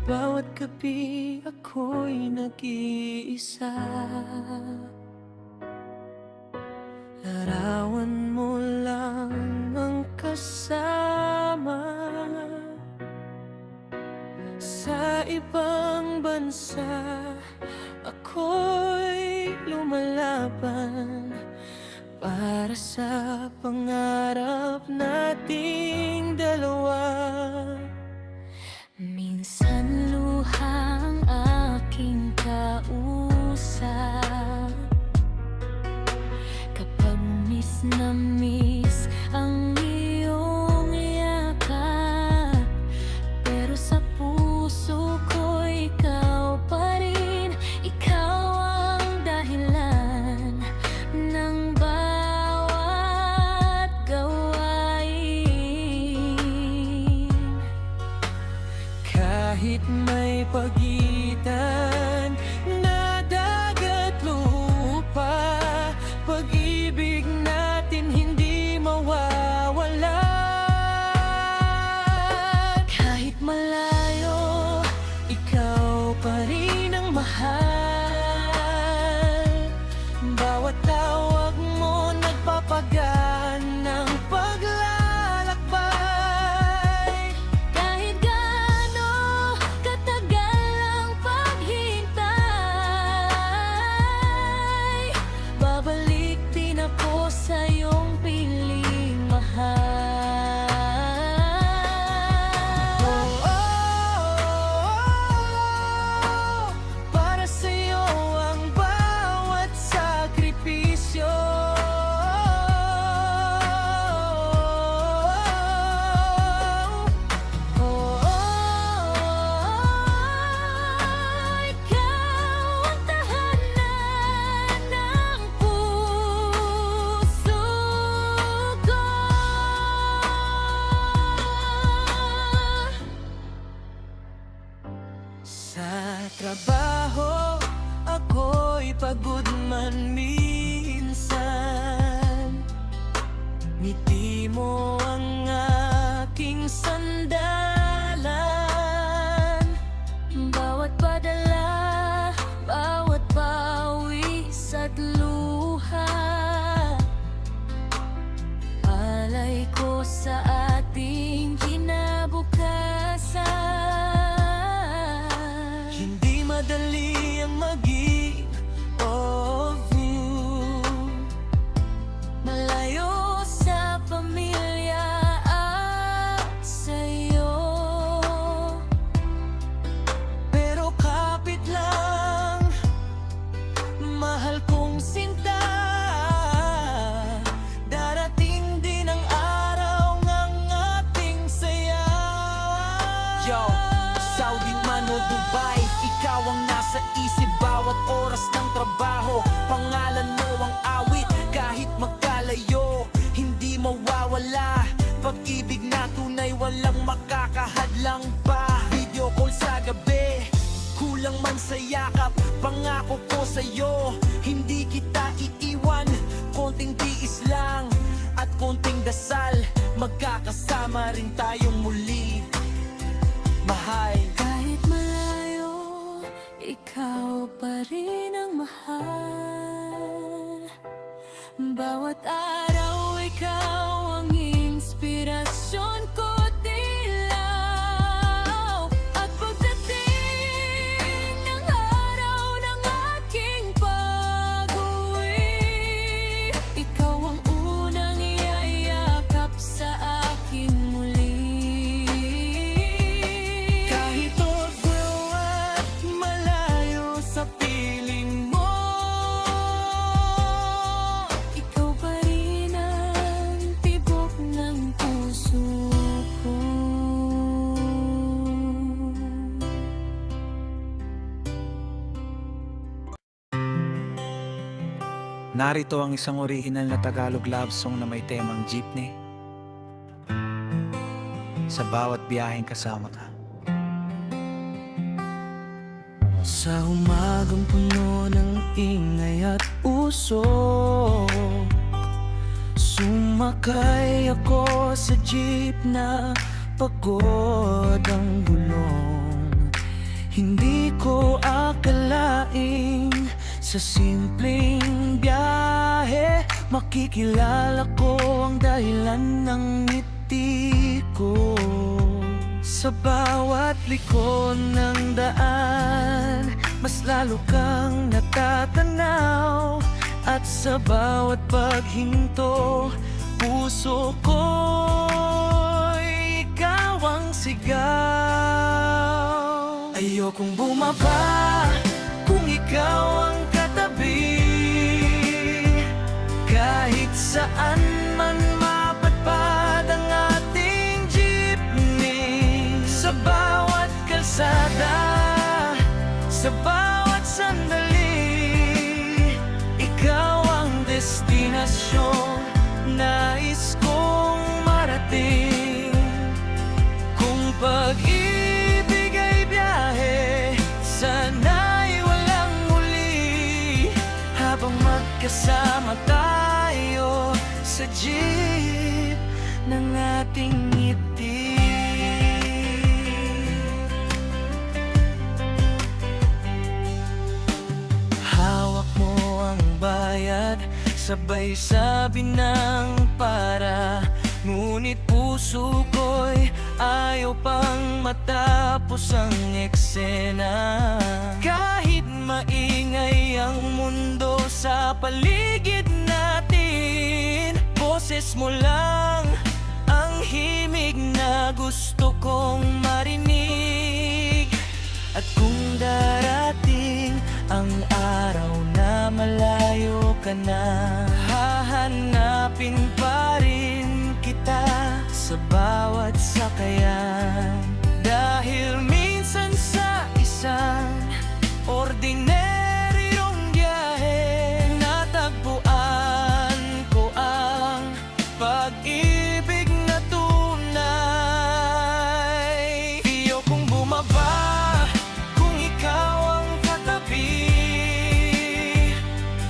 Bawat gabi ako'y nag-iisa. Larawan mo lang ang kasama. Sa ibang bansa ako'y lumalaban para sa pangarap nating dalawa. Minsan luha ang aking kausap kapag miss na miss ang iyong yakap. Pero sa puso ko ikaw pa rin, ikaw ang dahilan ng bawat gawain. Kahit may pagitan na dagat lupa, pag-ibig natin hindi mawawala. Kahit malayo, ikaw pa rin ang mahal. Bawat tawag mo nagpapagaan ng paglalakbay. Kahit gaano katagal ang paghintay, babalik din ako sa iyong piling mahal. Oh, para sa'yo ang bawat sakripisyo. Ikaw ang tahanan ng puso ko. Sa trabaho ako'y pagod man minsan, ngiti mo ang aking sandalan. Bawat padala, bawat pawis at luha, alay ko sa ating kinabukasan. Hindi madali ang maging of you, malayo sa pamilya at sa'yo. Pero kapit lang, mahal kong sinta, darating din ang araw ng ating saya. Yo, Saudi man o Dubai, ikaw ang nasa isip bawat oras ng trabaho. Pangalan mo ang awit kahit magkalayo, hindi mawawala. Pag-ibig na tunay walang makakahadlang pa. Video call sa gabi, kulang man sa yakap. Pangako ko sa'yo, hindi kita iiwan. Konting tiis lang at konting dasal, magkakasama rin tayong muli, mahal. Kahit malayo, ikaw pa rin ang mahal. Bawat araw, ikaw ang inspirasyon ko, dilaw. At pagdating ng araw ng aking pag-uwi, ikaw ang unang iyayakap sa akin muli. Kahit tugnaw at malayo sa piling mo, ikaw pa rin ang tibok ng puso ko. Narito ang isang original na Tagalog love song na may temang jeepney. Sa bawat biyaheng kasama ka. Sa umagang puno ng ingay at usok, sumakay ako sa jeep na pagod ang gulong. Hindi ko akalaing sa simpleng biyahe makikilala ko ang dahilan ng ngiti ko. Sa bawat liko ng daan, mas lalo kang natatanaw. At sa bawat paghinto, puso ko'y ikaw ang sigaw. Ayokong bumaba kung ikaw ang katabi, kahit saan man mapadpad ang ating jeepney. Sa bawat kalsada, sa bawat sandali, ikaw ang destinasyon nais kong marating. Kung pag-ibig ay biyahe, sana'y walang muli, habang magkasama tayo sa jeep ng ating ngiti. Hawak mo ang bayad, sabay sabi ng para, ngunit puso ko'y ayaw pang matapos ang eksena. Kahit maingay ang mundo sa paligid natin, boses mo lang ang himig na gusto kong marinig. At kung darating ang araw na malayo ka na, hahanapin pa rin kita sa bawat sakayan. Dahil minsan sa isang ordinaryong biyahe, natagpuan ko ang pag-ibig na tunay. Ayokong bumaba kung ikaw ang katabi,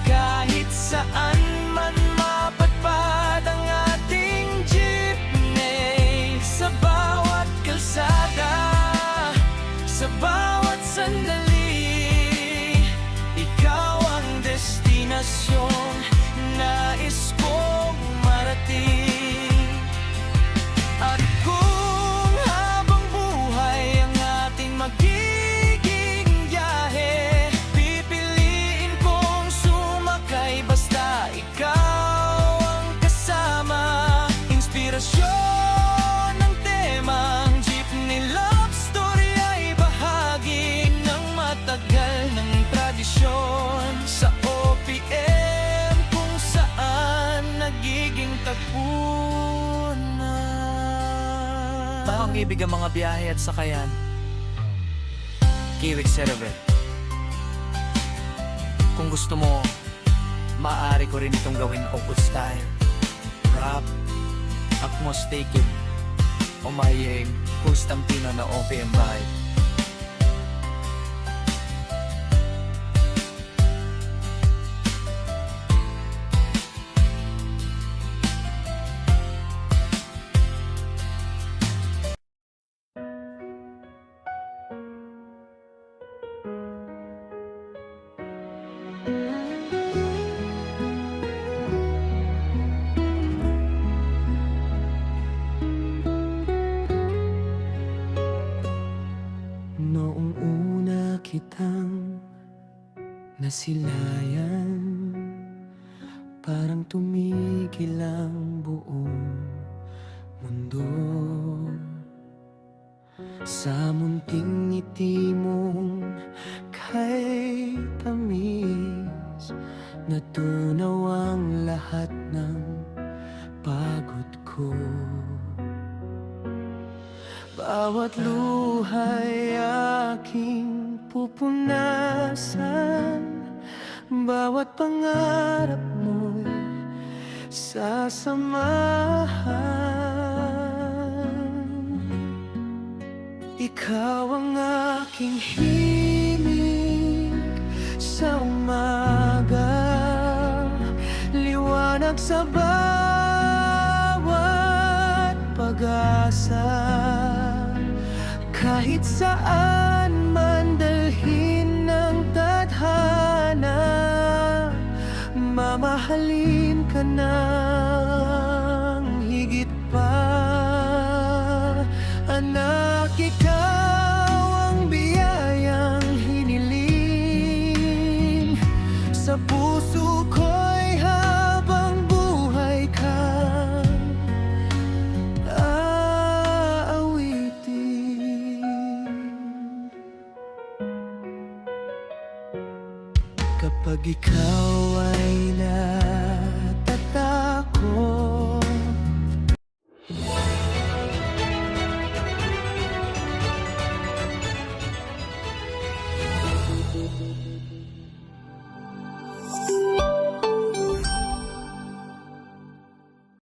kahit saan man mapadpad ang ating jeepney. Sa bawat kalsada, sa bawat sandali, ikaw ang destinasyon nais kong marating. At kung habang buhay ang ating magiging biyahe, pipiliin kong sumakay basta ikaw ang kasama. Inspirasyon ng temang jeepney love story ay bahagi ng matagal ng tradisyon sa OPM, kung saan nagiging tagpo na. Bakang ibig ang mga biyahe at sakayan. Kiwik Cerevel. Kung gusto mo, maaari ko rin itong gawin old style, rap, atmostic, o may Constantino na OPM vibe. Noong una kitang nasilayan, parang tumigil ang buong mundo. Sa munting ngiti mong kay tamis, natunaw ang lahat ng pagod ko. Bawat luha'y aking pupunasan, bawat pangarap mo'y sasamahan. Ikaw ang aking himig sa umaga, liwanag sa bawat pag-asa. Kahit saan man Kapag ikaw